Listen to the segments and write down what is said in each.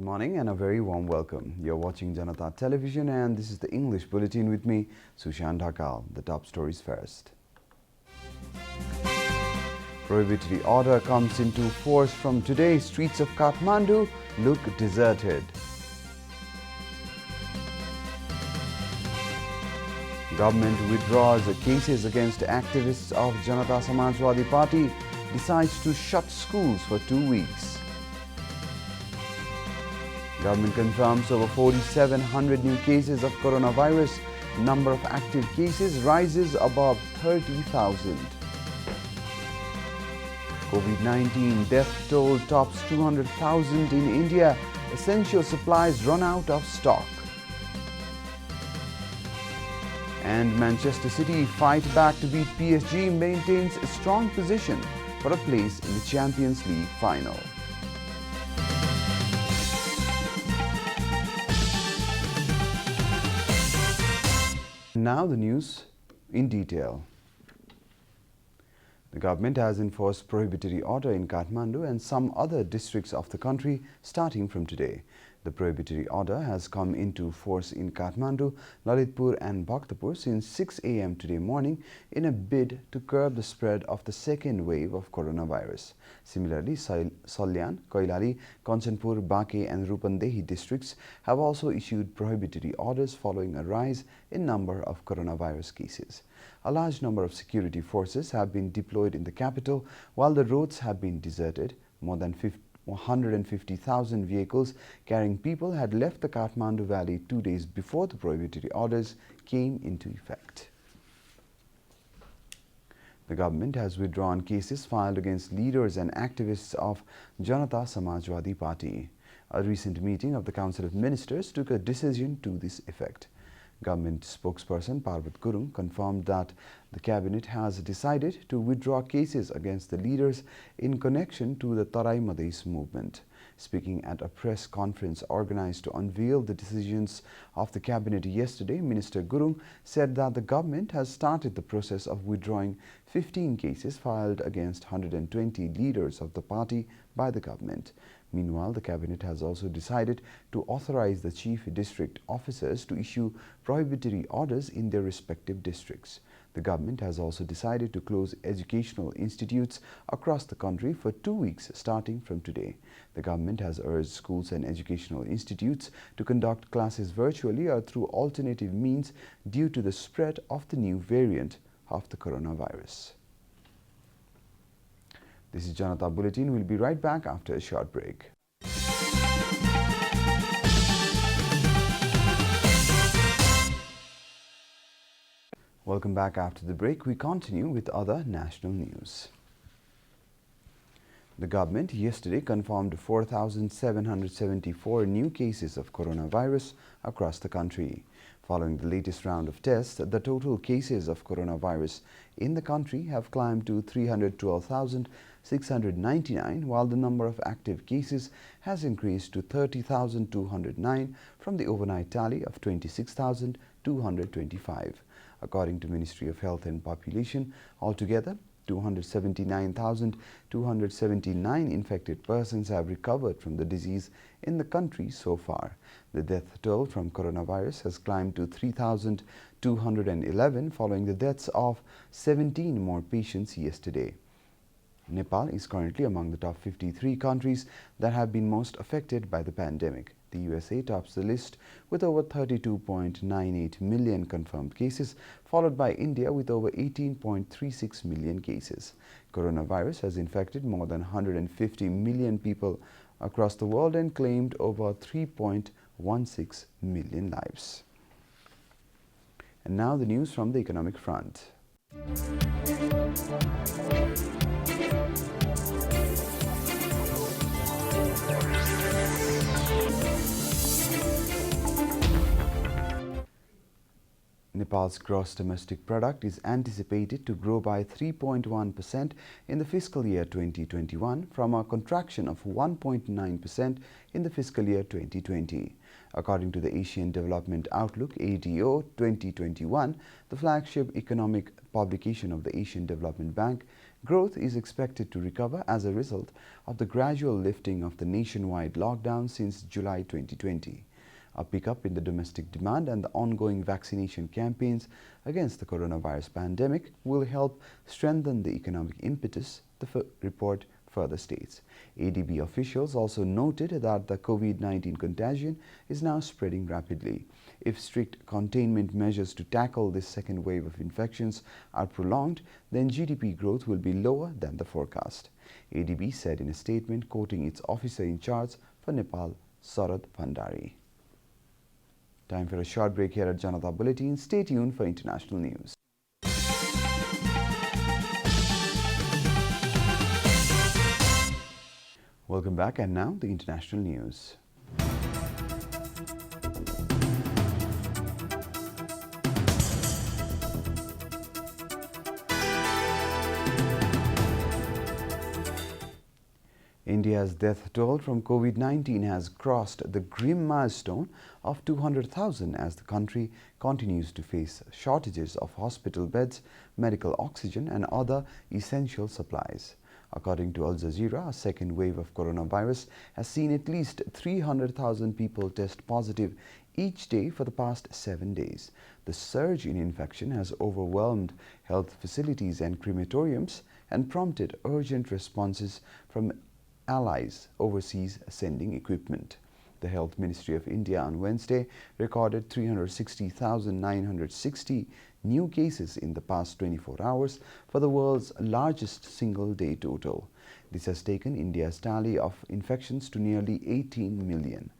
morning and a very warm welcome. You're watching Janata Television and this is the English Bulletin with me, Sushant Dhakal. The top stories first. Prohibitory order comes into force from today. Streets of Kathmandu look deserted. Government withdraws cases against activists of Janata Samajwadi Party, decides to shut schools for 2 weeks. Government confirms over 4,700 new cases of coronavirus. Number of active cases rises above 30,000. COVID-19 death toll tops 200,000 in India. Essential supplies run out of stock. And Manchester City fight back to beat PSG, maintains a strong position for a place in the Champions League final. Now the news in detail. The government has enforced prohibitory order in Kathmandu and some other districts of the country starting from today. The prohibitory order has come into force in Kathmandu, Lalitpur and Bhaktapur since 6 a.m. today morning in a bid to curb the spread of the second wave of coronavirus. Similarly, Salyan, Koilali, Kanchanpur, Bake and Rupandehi districts have also issued prohibitory orders following a rise in number of coronavirus cases. A large number of security forces have been deployed in the capital while the roads have been deserted. More than 150,000 vehicles carrying people had left the Kathmandu Valley 2 days before the prohibitory orders came into effect. The government has withdrawn cases filed against leaders and activists of Janata Samajwadi Party. A recent meeting of the Council of Ministers took a decision to this effect. Government spokesperson Parvat Gurung confirmed that the cabinet has decided to withdraw cases against the leaders in connection to the Tarai Madheis movement. Speaking at a press conference organized to unveil the decisions of the cabinet yesterday, Minister Gurung said that the government has started the process of withdrawing 15 cases filed against 120 leaders of the party by the government. Meanwhile, the cabinet has also decided to authorize the chief district officers to issue prohibitory orders in their respective districts. The government has also decided to close educational institutes across the country for 2 weeks starting from today. The government has urged schools and educational institutes to conduct classes virtually or through alternative means due to the spread of the new variant of the coronavirus. This is Janata Bulletin. We'll be right back after a short break. Welcome back after the break. We continue with other national news. The government yesterday confirmed 4,774 new cases of coronavirus across the country. Following the latest round of tests, the total cases of coronavirus in the country have climbed to 312,699, while the number of active cases has increased to 30,209 from the overnight tally of 26,225. According to Ministry of Health and Population, altogether 279,279 infected persons have recovered from the disease in the country so far. The death toll from coronavirus has climbed to 3,211 following the deaths of 17 more patients yesterday. Nepal is currently among the top 53 countries that have been most affected by the pandemic. The USA tops the list with over 32.98 million confirmed cases, followed by India with over 18.36 million cases. Coronavirus has infected more than 150 million people across the world and claimed over 3.16 million lives. And now the news from the economic front. Nepal's gross domestic product is anticipated to grow by 3.1% in the fiscal year 2021 from a contraction of 1.9% in the fiscal year 2020. According to the Asian Development Outlook ADO 2021, the flagship economic publication of the Asian Development Bank, growth is expected to recover as a result of the gradual lifting of the nationwide lockdown since July 2020. A pickup in the domestic demand and the ongoing vaccination campaigns against the coronavirus pandemic will help strengthen the economic impetus, the report further states. ADB officials also noted that the COVID-19 contagion is now spreading rapidly. If strict containment measures to tackle this second wave of infections are prolonged, then GDP growth will be lower than the forecast. ADB said in a statement quoting its officer in charge for Nepal, Sarad Bhandari. Time for a short break here at Janata Bulletin. Stay tuned for international news. Welcome back, and now the international news. India's death toll from COVID-19 has crossed the grim milestone of 200,000 as the country continues to face shortages of hospital beds, medical oxygen and other essential supplies. According to Al Jazeera, a second wave of coronavirus has seen at least 300,000 people test positive each day for the past 7 days. The surge in infection has overwhelmed health facilities and crematoriums and prompted urgent responses from allies overseas sending equipment. The Health Ministry of India on Wednesday recorded 360,960 new cases in the past 24 hours for the world's largest single-day total. This has taken India's tally of infections to nearly 18 million.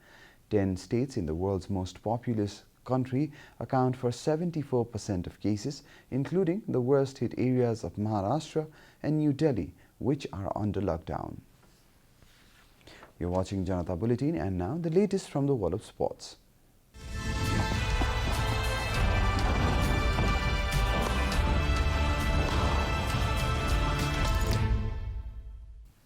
10 states in the world's most populous country account for 74% of cases, including the worst-hit areas of Maharashtra and New Delhi, which are under lockdown. You're watching Janata Bulletin, and now the latest from the world of sports.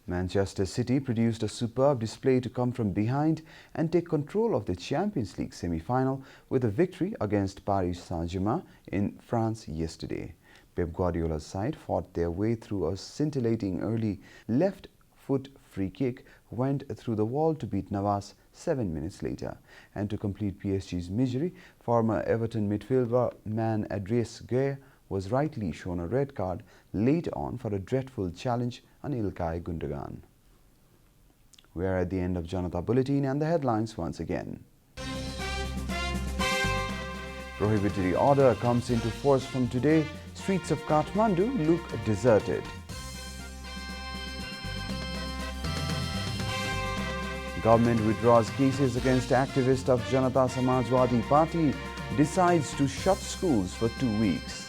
Manchester City produced a superb display to come from behind and take control of the Champions League semi-final with a victory against Paris Saint-Germain in France yesterday. Pep Guardiola's side fought their way through a scintillating early left-foot free kick went through the wall to beat Navas 7 minutes later. And to complete PSG's misery, former Everton midfielder man Adriès Gueye was rightly shown a red card late on for a dreadful challenge on Ilkay Gundogan. We are at the end of Janata Bulletin, and the headlines once again. Prohibitory order comes into force from today. Streets of Kathmandu look deserted. Government withdraws cases against activists of Janata Samajwadi Party, decides to shut schools for 2 weeks.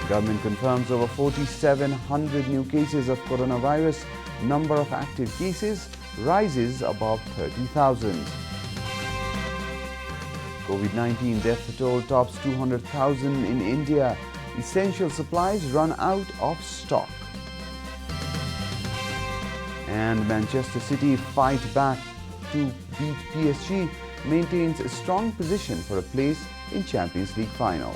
Government confirms over 4,700 new cases of coronavirus. Number of active cases rises above 30,000. COVID-19 death toll tops 200,000 in India. Essential supplies run out of stock. And Manchester City fight back to beat PSG, maintains a strong position for a place in Champions League final.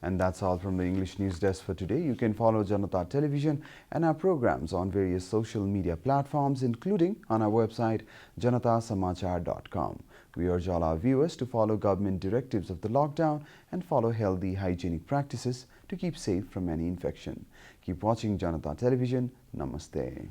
And that's all from the English News Desk for today. You can follow Janata Television and our programs on various social media platforms, including on our website JanataSamachar.com. We urge all our viewers to follow government directives of the lockdown and follow healthy hygienic practices to keep safe from any infection. Keep watching Janata Television. Namaste.